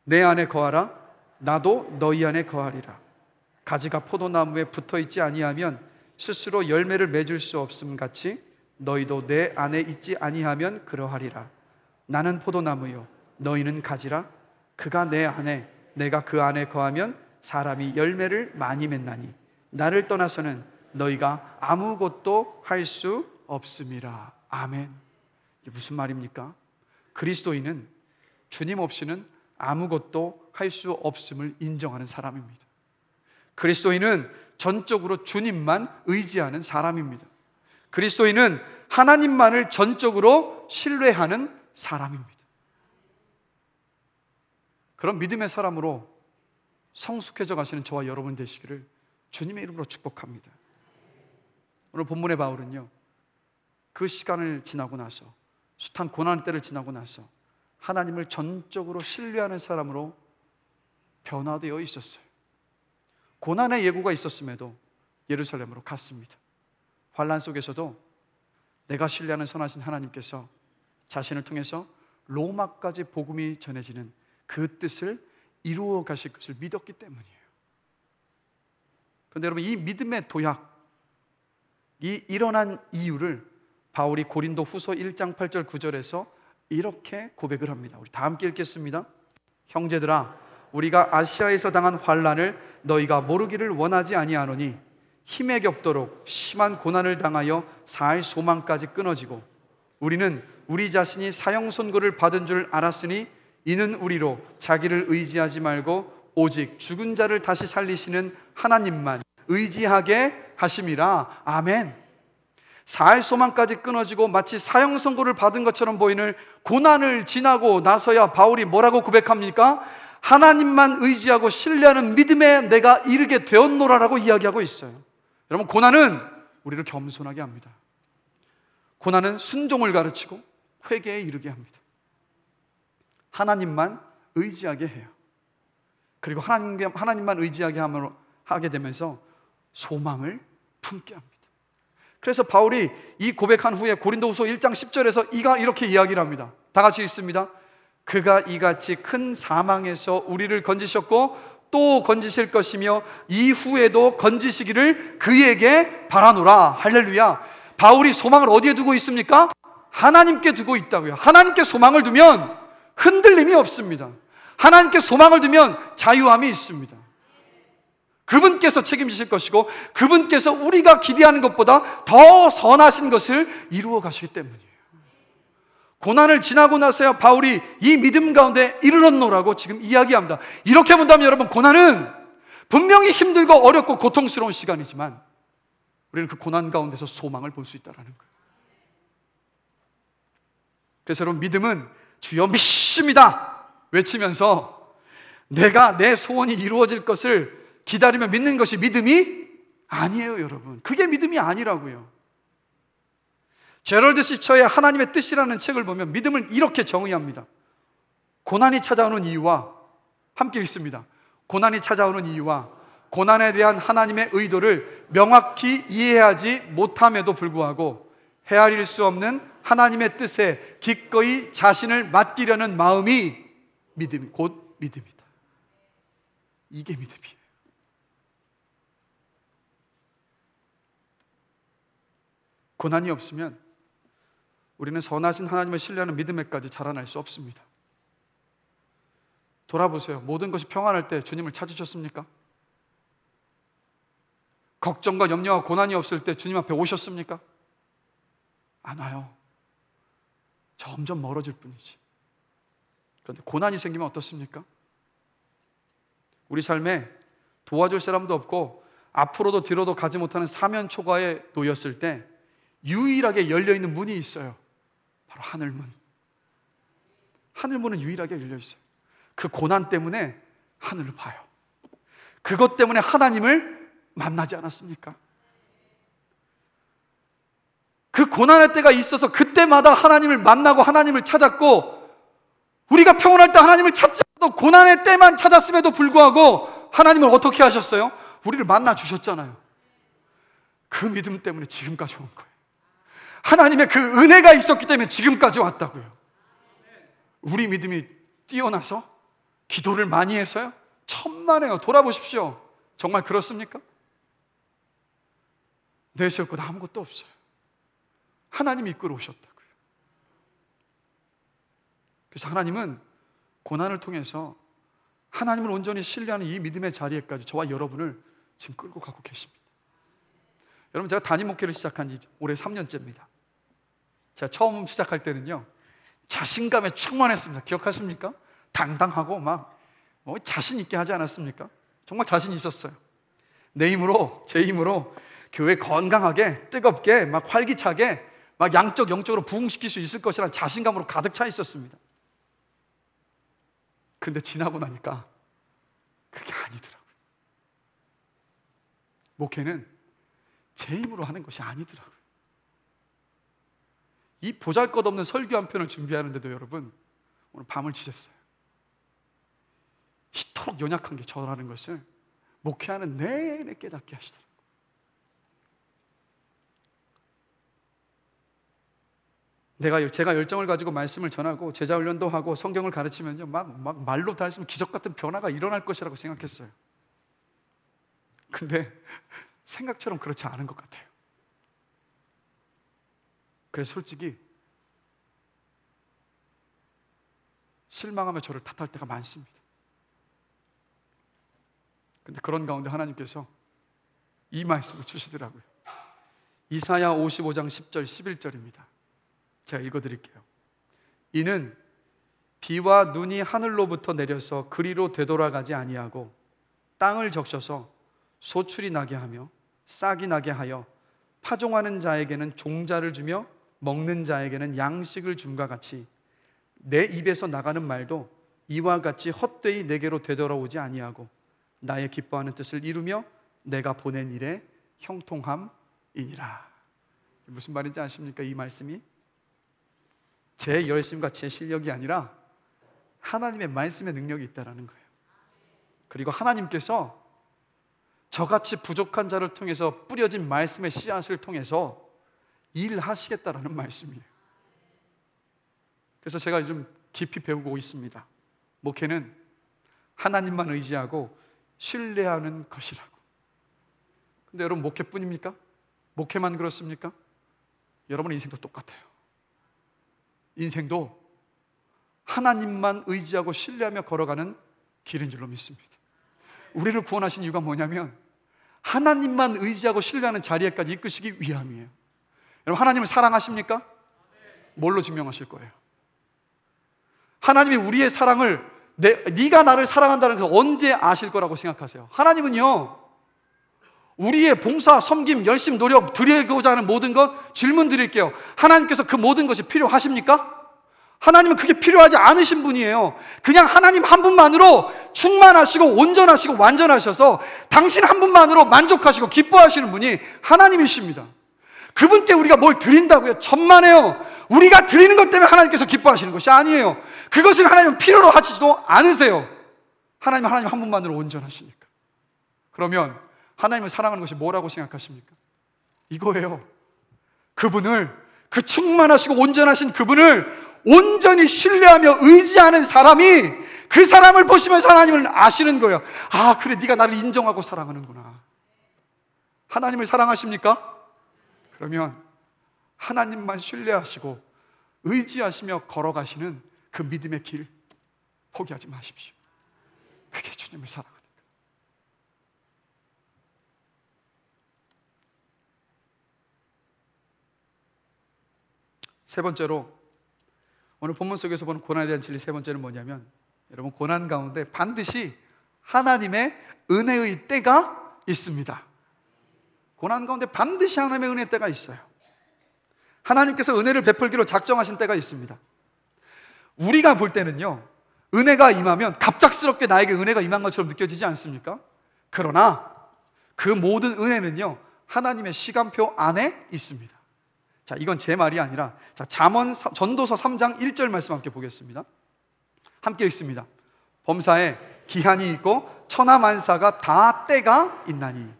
내 안에 거하라, 나도 너희 안에 거하리라. 가지가 포도나무에 붙어있지 아니하면 스스로 열매를 맺을 수 없음 같이 너희도 내 안에 있지 아니하면 그러하리라. 나는 포도나무요 너희는 가지라. 그가 내 안에 내가 그 안에 거하면 사람이 열매를 많이 맺나니 나를 떠나서는 너희가 아무것도 할 수 없음이라. 아멘. 이게 무슨 말입니까? 그리스도인은 주님 없이는 아무것도 할 수 없음을 인정하는 사람입니다. 그리스도인은 전적으로 주님만 의지하는 사람입니다. 그리스도인은 하나님만을 전적으로 신뢰하는 사람입니다. 그런 믿음의 사람으로 성숙해져 가시는 저와 여러분 되시기를 주님의 이름으로 축복합니다. 오늘 본문의 바울은요, 그 시간을 지나고 나서, 숱한 고난 때를 지나고 나서 하나님을 전적으로 신뢰하는 사람으로 변화되어 있었어요. 고난의 예고가 있었음에도 예루살렘으로 갔습니다. 환난 속에서도 내가 신뢰하는 선하신 하나님께서 자신을 통해서 로마까지 복음이 전해지는 그 뜻을 이루어 가실 것을 믿었기 때문이에요. 그런데 여러분, 이 믿음의 도약, 이 일어난 이유를 바울이 고린도 후서 1장 8절 9절에서 이렇게 고백을 합니다. 우리 다 함께 읽겠습니다. 형제들아, 우리가 아시아에서 당한 환난을 너희가 모르기를 원하지 아니하노니 힘에 겹도록 심한 고난을 당하여 살 소망까지 끊어지고 우리는 우리 자신이 사형 선고를 받은 줄 알았으니 이는 우리로 자기를 의지하지 말고 오직 죽은 자를 다시 살리시는 하나님만 의지하게 하심이라. 아멘. 살 소망까지 끊어지고 마치 사형 선고를 받은 것처럼 보이는 고난을 지나고 나서야 바울이 뭐라고 고백합니까? 하나님만 의지하고 신뢰하는 믿음에 내가 이르게 되었노라라고 이야기하고 있어요. 여러분, 고난은 우리를 겸손하게 합니다. 고난은 순종을 가르치고 회개에 이르게 합니다. 하나님만 의지하게 해요. 그리고 하나님만 의지하게 하게 되면서 소망을 품게 합니다. 그래서 바울이 이 고백한 후에 고린도후서 1장 10절에서 이렇게 이야기를 합니다. 다 같이 읽습니다. 그가 이같이 큰 사망에서 우리를 건지셨고 또 건지실 것이며 이후에도 건지시기를 그에게 바라노라. 할렐루야. 바울이 소망을 어디에 두고 있습니까? 하나님께 두고 있다고요. 하나님께 소망을 두면 흔들림이 없습니다. 하나님께 소망을 두면 자유함이 있습니다. 그분께서 책임지실 것이고 그분께서 우리가 기대하는 것보다 더 선하신 것을 이루어 가시기 때문이에요. 고난을 지나고 나서야 바울이 이 믿음 가운데 이르렀노라고 지금 이야기합니다. 이렇게 본다면 여러분, 고난은 분명히 힘들고 어렵고 고통스러운 시간이지만 우리는 그 고난 가운데서 소망을 볼 수 있다는 거예요. 그래서 여러분, 믿음은 주여 믿습니다 외치면서 내가 내 소원이 이루어질 것을 기다리며 믿는 것이 믿음이 아니에요. 여러분, 그게 믿음이 아니라고요. 제럴드 시처의 하나님의 뜻이라는 책을 보면 믿음을 이렇게 정의합니다. 고난이 찾아오는 이유와, 함께 읽습니다. 고난이 찾아오는 이유와 고난에 대한 하나님의 의도를 명확히 이해하지 못함에도 불구하고 헤아릴 수 없는 하나님의 뜻에 기꺼이 자신을 맡기려는 마음이 곧 믿음이다. 이게 믿음이에요. 고난이 없으면 우리는 선하신 하나님을 신뢰하는 믿음에까지 자라날 수 없습니다. 돌아보세요. 모든 것이 평안할 때 주님을 찾으셨습니까? 걱정과 염려와 고난이 없을 때 주님 앞에 오셨습니까? 안 와요. 점점 멀어질 뿐이지. 그런데 고난이 생기면 어떻습니까? 우리 삶에 도와줄 사람도 없고 앞으로도 뒤로도 가지 못하는 사면 초과에 놓였을 때 유일하게 열려있는 문이 있어요. 바로 하늘문. 하늘문은 유일하게 열려있어요. 그 고난 때문에 하늘을 봐요. 그것 때문에 하나님을 만나지 않았습니까? 그 고난의 때가 있어서 그때마다 하나님을 만나고 하나님을 찾았고, 우리가 평온할 때 하나님을 찾지 않아도 고난의 때만 찾았음에도 불구하고 하나님을 어떻게 하셨어요? 우리를 만나 주셨잖아요. 그 믿음 때문에 지금까지 온 거예요. 하나님의 그 은혜가 있었기 때문에 지금까지 왔다고요. 우리 믿음이 뛰어나서 기도를 많이 해서요? 천만에요. 돌아보십시오. 정말 그렇습니까? 내세울 것 아무것도 없어요. 하나님이 이끌어 오셨다고요. 그래서 하나님은 고난을 통해서 하나님을 온전히 신뢰하는 이 믿음의 자리에까지 저와 여러분을 지금 끌고 가고 계십니다. 여러분, 제가 담임 목회를 시작한 지 올해 3년째입니다. 제가 처음 시작할 때는요, 자신감에 충만했습니다. 기억하십니까? 당당하고 막 자신 있게 하지 않았습니까? 정말 자신 있었어요. 내 힘으로, 제 힘으로 교회 건강하게, 뜨겁게, 막 활기차게, 막 양적, 영적으로 부흥시킬 수 있을 것이라는 자신감으로 가득 차 있었습니다. 근데 지나고 나니까 그게 아니더라고요. 목회는 제 힘으로 하는 것이 아니더라고요. 이 보잘것없는 설교 한 편을 준비하는데도 여러분, 오늘 밤을 지샜어요. 이토록 연약한 게 저라는 것을 목회하는 내내 깨닫게 하시더라고요. 제가 열정을 가지고 말씀을 전하고 제자 훈련도 하고 성경을 가르치면요, 막 말로 다 했으면 기적 같은 변화가 일어날 것이라고 생각했어요. 근데 생각처럼 그렇지 않은 것 같아요. 그래서 솔직히 실망하며 저를 탓할 때가 많습니다. 근데 그런 가운데 하나님께서 이 말씀을 주시더라고요. 이사야 55장 10절 11절입니다. 제가 읽어드릴게요. 이는 비와 눈이 하늘로부터 내려서 그리로 되돌아가지 아니하고 땅을 적셔서 소출이 나게 하며 싹이 나게 하여 파종하는 자에게는 종자를 주며 먹는 자에게는 양식을 줌과 같이 내 입에서 나가는 말도 이와 같이 헛되이 내게로 되돌아오지 아니하고 나의 기뻐하는 뜻을 이루며 내가 보낸 일에 형통함이니라. 무슨 말인지 아십니까? 이 말씀이 제 열심과 제 실력이 아니라 하나님의 말씀의 능력이 있다는 거예요. 그리고 하나님께서 저같이 부족한 자를 통해서 뿌려진 말씀의 씨앗을 통해서 일하시겠다라는 말씀이에요. 그래서 제가 요즘 깊이 배우고 있습니다. 목회는 하나님만 의지하고 신뢰하는 것이라고. 근데 여러분, 목회뿐입니까? 목회만 그렇습니까? 여러분의 인생도 똑같아요. 인생도 하나님만 의지하고 신뢰하며 걸어가는 길인 줄로 믿습니다. 우리를 구원하신 이유가 뭐냐면 하나님만 의지하고 신뢰하는 자리에까지 이끄시기 위함이에요. 여러분, 하나님을 사랑하십니까? 뭘로 증명하실 거예요? 하나님이 우리의 사랑을 네가 나를 사랑한다는 것을 언제 아실 거라고 생각하세요? 하나님은요, 우리의 봉사, 섬김, 열심, 노력, 드리고자 하는 모든 것 질문 드릴게요. 하나님께서 그 모든 것이 필요하십니까? 하나님은 그게 필요하지 않으신 분이에요. 그냥 하나님 한 분만으로 충만하시고 온전하시고 완전하셔서 당신 한 분만으로 만족하시고 기뻐하시는 분이 하나님이십니다. 그분께 우리가 뭘 드린다고요? 천만에요. 우리가 드리는 것 때문에 하나님께서 기뻐하시는 것이 아니에요. 그것을 하나님은 필요로 하시지도 않으세요. 하나님 한 분만으로 온전하시니까. 그러면 하나님을 사랑하는 것이 뭐라고 생각하십니까? 이거예요. 그분을, 그 충만하시고 온전하신 그분을 온전히 신뢰하며 의지하는 사람이 그 사람을 보시면서 하나님을 아시는 거예요. 아, 그래, 네가 나를 인정하고 사랑하는구나. 하나님을 사랑하십니까? 그러면 하나님만 신뢰하시고 의지하시며 걸어가시는 그 믿음의 길 포기하지 마십시오. 그게 주님을 사랑하는 거예요. 세 번째로, 오늘 본문 속에서 보는 고난에 대한 진리 세 번째는 뭐냐면, 여러분, 고난 가운데 반드시 하나님의 은혜의 때가 있습니다. 고난 가운데 반드시 하나님의 은혜의 때가 있어요. 하나님께서 은혜를 베풀기로 작정하신 때가 있습니다. 우리가 볼 때는요, 은혜가 임하면 갑작스럽게 나에게 은혜가 임한 것처럼 느껴지지 않습니까? 그러나 그 모든 은혜는요, 하나님의 시간표 안에 있습니다. 자, 이건 제 말이 아니라, 자, 전도서 3장 1절 말씀 함께 보겠습니다. 함께 읽습니다. 범사에 기한이 있고 천하만사가 다 때가 있나니.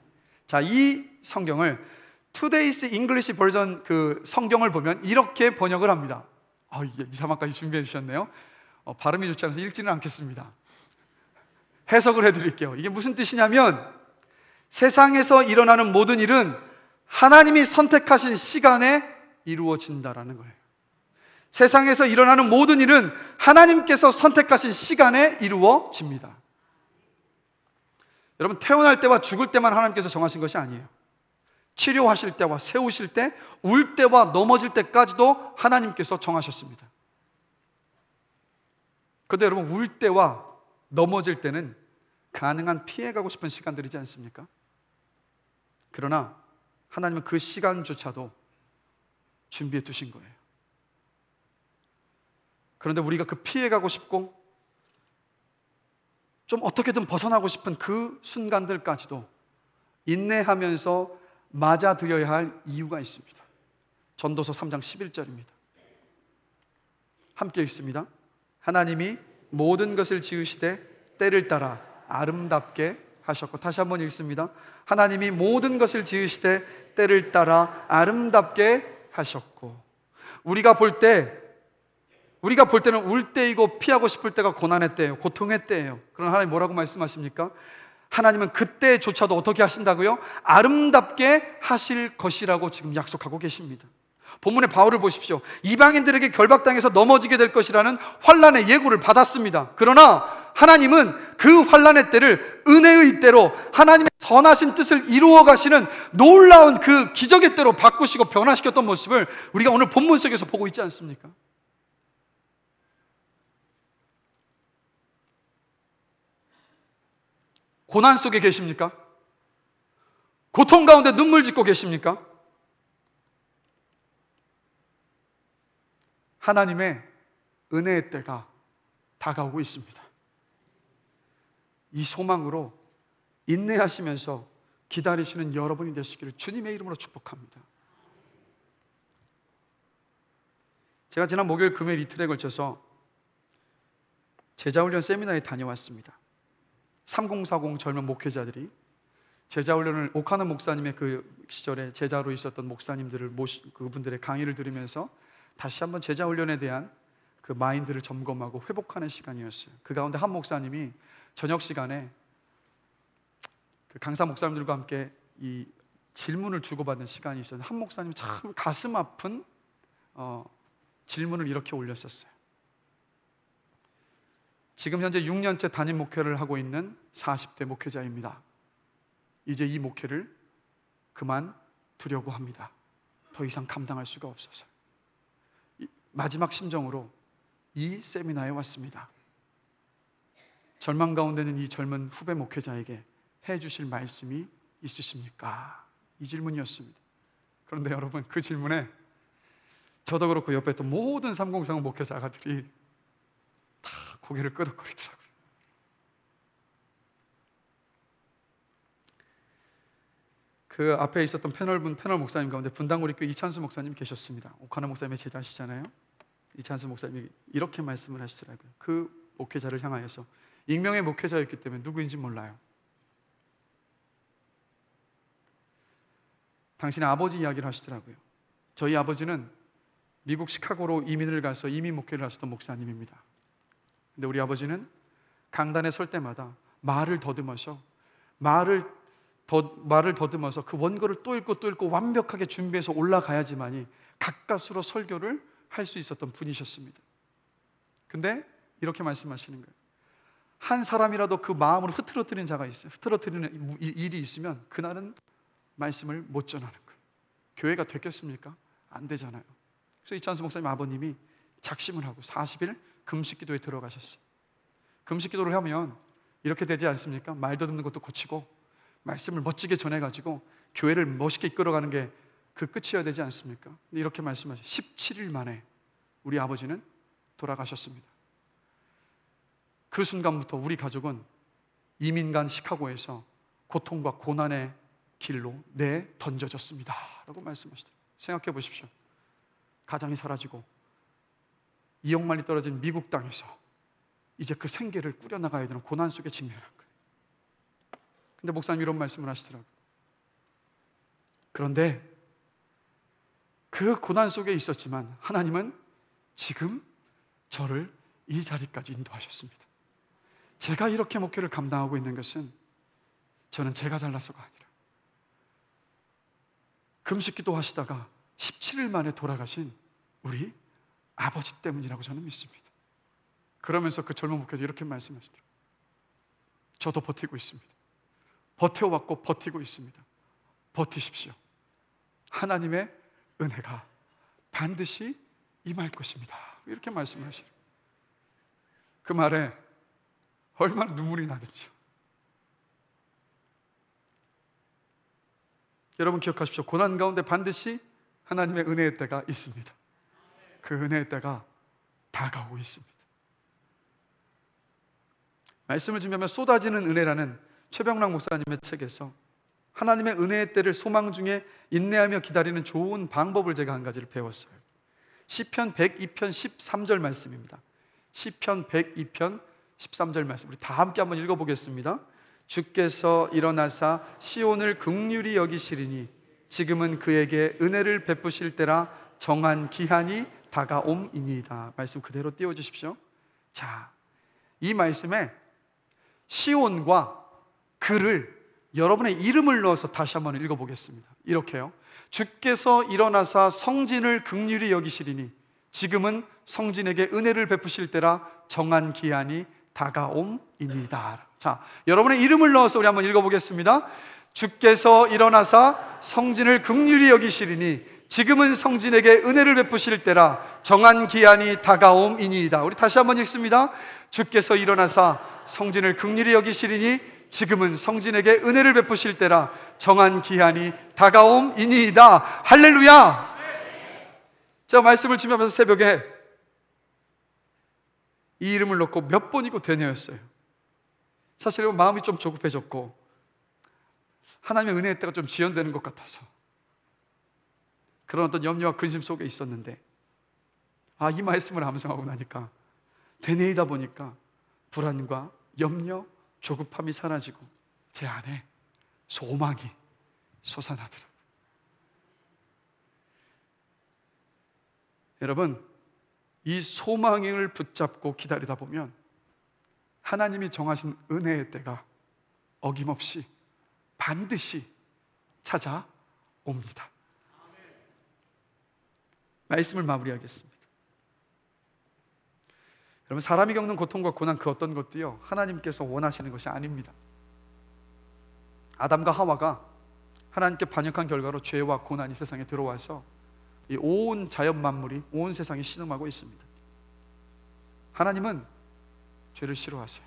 자, 이 성경을 Today's English 버전 그 성경을 보면 이렇게 번역을 합니다. 이 3화까지 준비해 주셨네요. 발음이 좋지 않아서 읽지는 않겠습니다. 해석을 해드릴게요. 이게 무슨 뜻이냐면, 세상에서 일어나는 모든 일은 하나님이 선택하신 시간에 이루어진다라는 거예요. 세상에서 일어나는 모든 일은 하나님께서 선택하신 시간에 이루어집니다. 여러분, 태어날 때와 죽을 때만 하나님께서 정하신 것이 아니에요. 치료하실 때와 세우실 때, 울 때와 넘어질 때까지도 하나님께서 정하셨습니다. 그런데 여러분, 울 때와 넘어질 때는 가능한 피해가고 싶은 시간들이지 않습니까? 그러나 하나님은 그 시간조차도 준비해 두신 거예요. 그런데 우리가 그 피해가고 싶고 좀 어떻게든 벗어나고 싶은 그 순간들까지도 인내하면서 맞아들여야 할 이유가 있습니다. 전도서 3장 11절입니다. 함께 읽습니다. 하나님이 모든 것을 지으시되 때를 따라 아름답게 하셨고, 다시 한번 읽습니다. 하나님이 모든 것을 지으시되 때를 따라 아름답게 하셨고. 우리가 볼 때는 울 때이고 피하고 싶을 때가 고난의 때예요. 고통의 때예요. 그러나 하나님 뭐라고 말씀하십니까? 하나님은 그때조차도 어떻게 하신다고요? 아름답게 하실 것이라고 지금 약속하고 계십니다. 본문의 바울을 보십시오. 이방인들에게 결박당해서 넘어지게 될 것이라는 환난의 예고를 받았습니다. 그러나 하나님은 그 환난의 때를 은혜의 때로 하나님의 선하신 뜻을 이루어 가시는 놀라운 그 기적의 때로 바꾸시고 변화시켰던 모습을 우리가 오늘 본문 속에서 보고 있지 않습니까? 고난 속에 계십니까? 고통 가운데 눈물 짓고 계십니까? 하나님의 은혜의 때가 다가오고 있습니다. 이 소망으로 인내하시면서 기다리시는 여러분이 되시기를 주님의 이름으로 축복합니다. 제가 지난 목요일, 금요일 이틀에 걸쳐서 제자훈련 세미나에 다녀왔습니다. 3040 젊은 목회자들이 제자훈련을, 오카노 목사님의 그 시절에 제자로 있었던 목사님들을 그분들의 강의를 들으면서 다시 한번 제자훈련에 대한 그 마인드를 점검하고 회복하는 시간이었어요. 그 가운데 한 목사님이 저녁 시간에 그 강사 목사님들과 함께 이 질문을 주고받는 시간이 있었는데, 한 목사님이 참 가슴 아픈 질문을 이렇게 올렸었어요. 지금 현재 6년째 담임 목회를 하고 있는 40대 목회자입니다. 이제 이 목회를 그만두려고 합니다. 더 이상 감당할 수가 없어서 마지막 심정으로 이 세미나에 왔습니다. 절망 가운데는 이 젊은 후배 목회자에게 해주실 말씀이 있으십니까? 이 질문이었습니다. 그런데 여러분, 그 질문에 저도 그렇고 옆에 있던 모든 3040 목회자들이 다 고개를 끄덕거리더라고요. 그 앞에 있었던 패널 목사님 가운데 분당우리 교회 이찬수 목사님 계셨습니다. 오카나 목사님의 제자시잖아요. 이찬수 목사님이 이렇게 말씀을 하시더라고요. 그 목회자를 향하여서, 익명의 목회자였기 때문에 누구인지 몰라요. 당신의 아버지 이야기를 하시더라고요. 저희 아버지는 미국 시카고로 이민을 가서 이민 목회를 하셨던 목사님입니다. 근데 우리 아버지는 강단에 설 때마다 말을 더듬어서 그 원고를 또 읽고 완벽하게 준비해서 올라가야지만이 가까스로 설교를 할 수 있었던 분이셨습니다. 근데 이렇게 말씀하시는 거예요. 한 사람이라도 그 마음으로 흐트러뜨리는 자가 있어요. 흐트러뜨리는 일이 있으면 그날은 말씀을 못 전하는 거예요. 교회가 됐겠습니까? 안 되잖아요. 그래서 이찬수 목사님 아버님이 작심을 하고 40일 금식 기도에 들어가셨어요. 금식 기도를 하면 이렇게 되지 않습니까? 말 더듬는 것도 고치고 말씀을 멋지게 전해가지고 교회를 멋있게 이끌어가는 게 그 끝이어야 되지 않습니까? 근데 이렇게 말씀하셔요. 17일 만에 우리 아버지는 돌아가셨습니다. 그 순간부터 우리 가족은 이민 간 시카고에서 고통과 고난의 길로 던져졌습니다 라고 말씀하시더라고요. 생각해 보십시오. 가장이 사라지고 이억만리 떨어진 미국 땅에서 이제 그 생계를 꾸려나가야 되는 고난 속에 직면한 거예요. 근데 목사님 이런 말씀을 하시더라고요. 그런데 그 고난 속에 있었지만 하나님은 지금 저를 이 자리까지 인도하셨습니다. 제가 이렇게 목회를 감당하고 있는 것은 저는 제가 잘나서가 아니라 금식기도 하시다가 17일 만에 돌아가신 우리 아버지 때문이라고 저는 믿습니다. 그러면서 그 젊은 목회자 이렇게 말씀하시더라고요. 저도 버티고 있습니다. 버텨왔고 버티고 있습니다. 버티십시오. 하나님의 은혜가 반드시 임할 것입니다. 이렇게 말씀을 하시더라고요. 그 말에 얼마나 눈물이 나든지요. 여러분 기억하십시오. 고난 가운데 반드시 하나님의 은혜의 때가 있습니다. 그 은혜의 때가 다가오고 있습니다. 말씀을 준비하면 쏟아지는 은혜라는 최병락 목사님의 책에서 하나님의 은혜의 때를 소망 중에 인내하며 기다리는 좋은 방법을 제가 한 가지를 배웠어요. 시편 102편 13절 말씀입니다. 시편 102편 13절 말씀, 우리 다 함께 한번 읽어보겠습니다. 주께서 일어나사 시온을 긍휼히 여기시리니 지금은 그에게 은혜를 베푸실 때라 정한 기한이 다가옴이니이다. 말씀 그대로 띄워주십시오. 자, 이 말씀에 시온과 그를 여러분의 이름을 넣어서 다시 한번 읽어보겠습니다. 이렇게요. 주께서 일어나사 성진을 긍휼히 여기시리니 지금은 성진에게 은혜를 베푸실 때라 정한 기한이 다가옴이니이다. 자, 여러분의 이름을 넣어서 우리 한번 읽어보겠습니다. 주께서 일어나사 성진을 긍휼히 여기시리니 지금은 성진에게 은혜를 베푸실 때라 정한 기한이 다가옴이니이다. 우리 다시 한번 읽습니다. 주께서 일어나사 성진을 긍휼히 여기시리니 지금은 성진에게 은혜를 베푸실 때라 정한 기한이 다가옴이니이다. 할렐루야. 제가 말씀을 준비하면서 새벽에 이 이름을 넣고 몇 번이고 되뇌었어요. 사실 마음이 좀 조급해졌고 하나님의 은혜의 때가 좀 지연되는 것 같아서 그런 어떤 염려와 근심 속에 있었는데 이 말씀을 암송하고 나니까 되뇌이다 보니까 불안과 염려, 조급함이 사라지고 제 안에 소망이 솟아나더라고요. 여러분, 이 소망을 붙잡고 기다리다 보면 하나님이 정하신 은혜의 때가 어김없이 반드시 찾아옵니다. 말씀을 마무리하겠습니다. 여러분, 사람이 겪는 고통과 고난 그 어떤 것도요 하나님께서 원하시는 것이 아닙니다. 아담과 하와가 하나님께 반역한 결과로 죄와 고난이 세상에 들어와서 이 온 자연 만물이, 온 세상이 신음하고 있습니다. 하나님은 죄를 싫어하세요.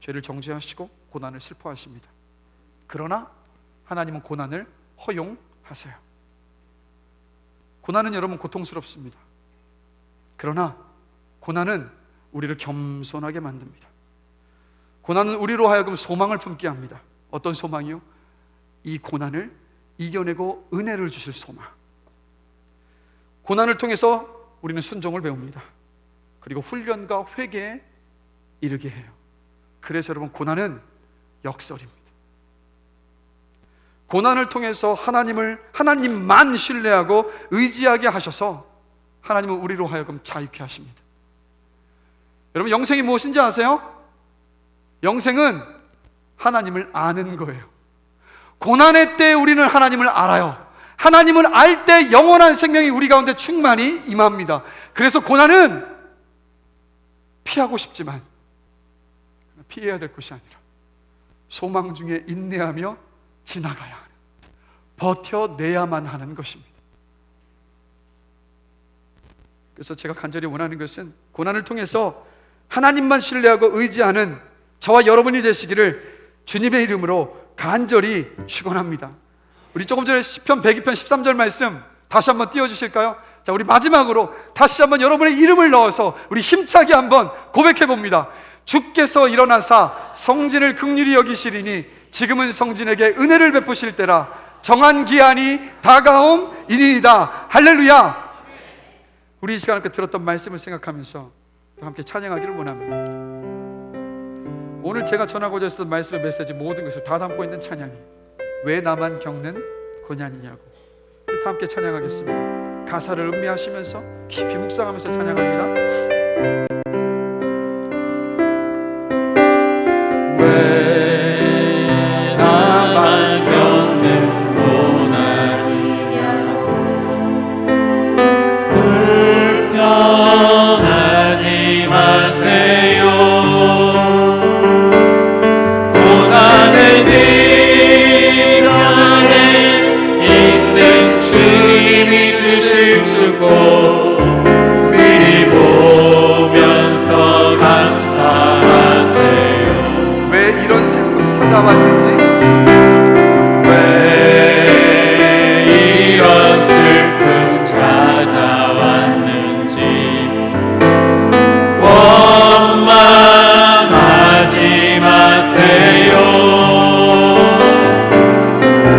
죄를 정죄하시고 고난을 슬퍼하십니다. 그러나 하나님은 고난을 허용하세요. 고난은 여러분 고통스럽습니다. 그러나 고난은 우리를 겸손하게 만듭니다. 고난은 우리로 하여금 소망을 품게 합니다. 어떤 소망이요? 이 고난을 이겨내고 은혜를 주실 소망. 고난을 통해서 우리는 순종을 배웁니다. 그리고 훈련과 회개에 이르게 해요. 그래서 여러분, 고난은 역설입니다. 고난을 통해서 하나님만 신뢰하고 의지하게 하셔서 하나님은 우리로 하여금 자유케 하십니다. 여러분, 영생이 무엇인지 아세요? 영생은 하나님을 아는 거예요. 고난의 때 우리는 하나님을 알아요. 하나님을 알 때 영원한 생명이 우리 가운데 충만히 임합니다. 그래서 고난은 피하고 싶지만 피해야 될 것이 아니라 소망 중에 인내하며 지나가야 하는, 버텨내야만 하는 것입니다. 그래서 제가 간절히 원하는 것은 고난을 통해서 하나님만 신뢰하고 의지하는 저와 여러분이 되시기를 주님의 이름으로 간절히 축원합니다. 우리 조금 전에 시편 102편 13절 말씀 다시 한번 띄워주실까요? 자, 우리 마지막으로 다시 한번 여러분의 이름을 넣어서 우리 힘차게 한번 고백해 봅니다. 주께서 일어나사 성진을 긍휼히 여기시리니 지금은 성진에게 은혜를 베푸실 때라. 정한 기한이 다가옴이니이다. 할렐루야. 우리 이 시간 함께 들었던 말씀을 생각하면서 함께 찬양하기를 원합니다. 오늘 제가 전하고자 했던 말씀의 메시지 모든 것을 다 담고 있는 찬양이 왜 나만 겪는 고난이냐고. 우리 다 함께 찬양하겠습니다. 가사를 음미하시면서 깊이 묵상하면서 찬양합니다. 왜 나만 겪는 고난이냐고. 불평하지 마세요. 고난을 뒤편에 있는 주님이 주실 주고 미리 보면서 감사하세요. 왜 이런 슬픔 찾아왔는지, 왜 이런 슬픔 찾아왔는지 원망하지 마세요.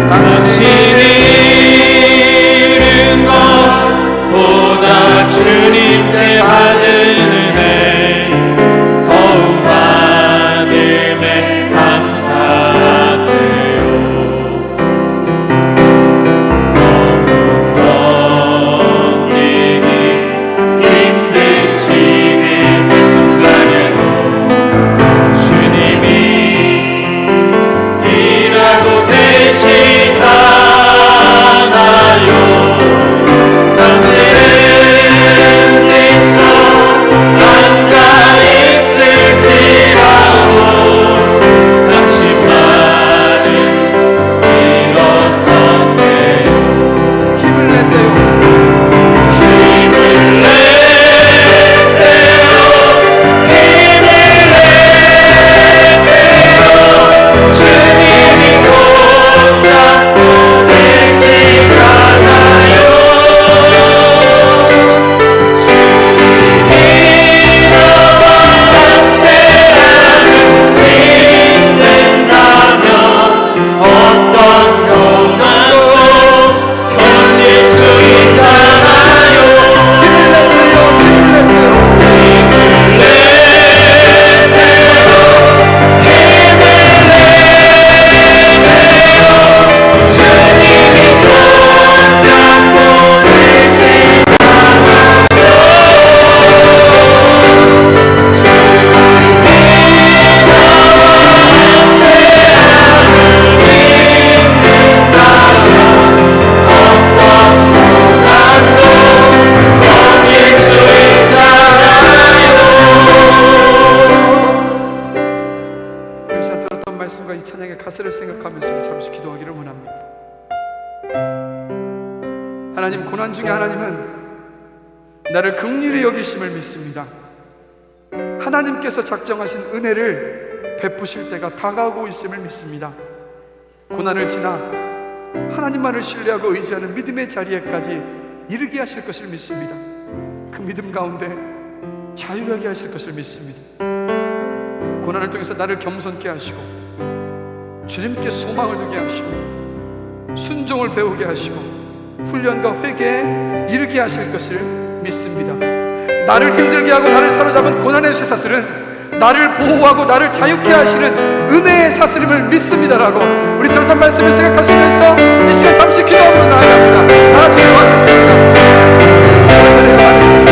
당신이 잃은 것보다 주님께 받은 은혜 더욱 많음에 감사하세요. 너무 견디기 힘든 지금 이 순간에도 주님이 일하고 계시잖아요. 나는 지쳐 난가 있을지라도 당신만은 일어서세요. 힘을 내세요. 힘을 내세요. 힘을 내세요. 주님이 손잡고 계시잖아요. 주님이 너와 함께하는 믿는다면 어떤 고난도 견딜 수 있잖아요. 힘을 내세요. 힘을 내세요. 힘을 내세요. 힘을 내세요. 주님이 손잡고 계시잖아요. 주님이 나와 함께하는 믿는다면 어떤 고난도 견딜 수 있잖아요. 이 시간 들었던 말씀과 이 찬양의 가사를 생각하면서 잠시 기도하기를 원합니다. 하나님, 고난 중에 하나님은 나를 긍휼히 여기심을 믿습니다. 하나님께서 작정하신 은혜를 베푸실 때가 다가오고 있음을 믿습니다. 고난을 지나 하나님만을 신뢰하고 의지하는 믿음의 자리에까지 이르게 하실 것을 믿습니다. 그 믿음 가운데 자유하게 하실 것을 믿습니다. 고난을 통해서 나를 겸손케 하시고 주님께 소망을 두게 하시고 순종을 배우게 하시고 훈련과 회개에 이르게 하실 것을 믿습니다. 나를 힘들게 하고 나를 사로잡은 고난의 쇠사슬은 나를 보호하고 나를 자유케 하시는 은혜의 사슬임을 믿습니다라고 우리 들었던 말씀을 생각하시면서 이 시간 잠시 기도함으로 나아갑니다. 다 같이 기도하겠습니다. 기도하겠습니다.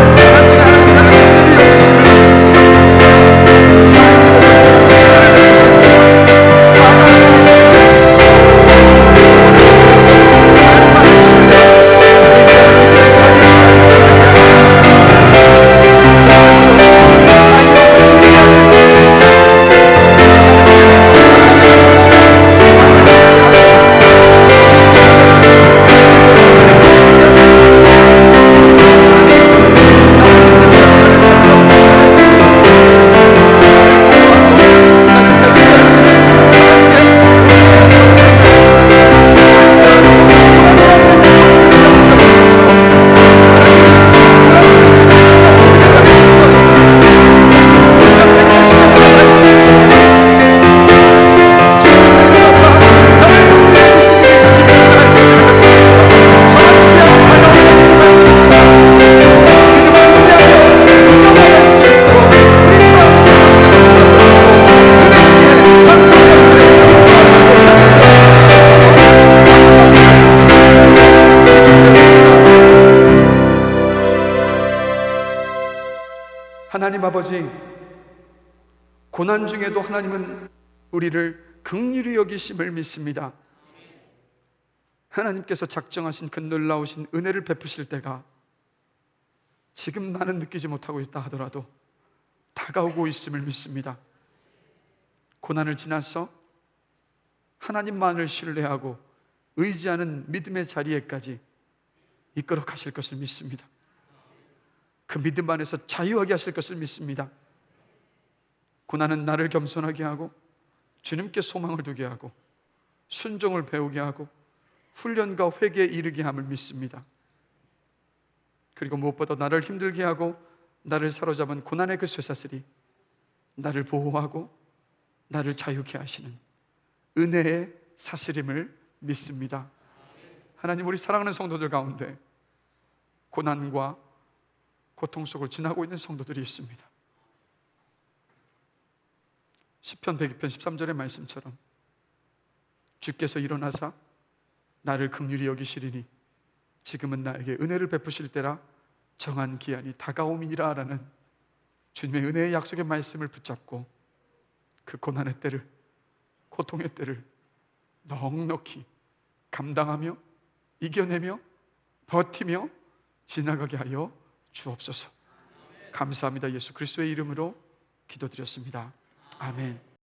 하나님 아버지, 고난 중에 하나님 나를 긍휼히 여기심을 믿습니다. 하나님 아버지, 고난 중에도 하나님은 우리를 긍휼히 여기심을 믿습니다. 하나님께서 작정하신 그 놀라우신 은혜를 베푸실 때가 지금 나는 느끼지 못하고 있다 하더라도 다가오고 있음을 믿습니다. 고난을 지나서 하나님만을 신뢰하고 의지하는 믿음의 자리에까지 이끌어 가실 것을 믿습니다. 그 믿음 안에서 자유하게 하실 것을 믿습니다. 고난은 나를 겸손하게 하고 주님께 소망을 두게 하고 순종을 배우게 하고 훈련과 회개에 이르게 함을 믿습니다. 그리고 무엇보다 나를 힘들게 하고 나를 사로잡은 고난의 그 쇠사슬이 나를 보호하고 나를 자유케 하시는 은혜의 사슬임을 믿습니다. 하나님, 우리 사랑하는 성도들 가운데 고난과 고통 속을 지나고 있는 성도들이 있습니다. 시편 102편 13절의 말씀처럼 주께서 일어나사 나를 긍휼히 여기시리니 지금은 나에게 은혜를 베푸실 때라 정한 기한이 다가옴이니라 라는 주님의 은혜의 약속의 말씀을 붙잡고 그 고난의 때를, 고통의 때를 넉넉히 감당하며 이겨내며 버티며 지나가게 하여 주옵소서. 감사합니다. 예수 그리스도의 이름으로 기도드렸습니다. 아멘.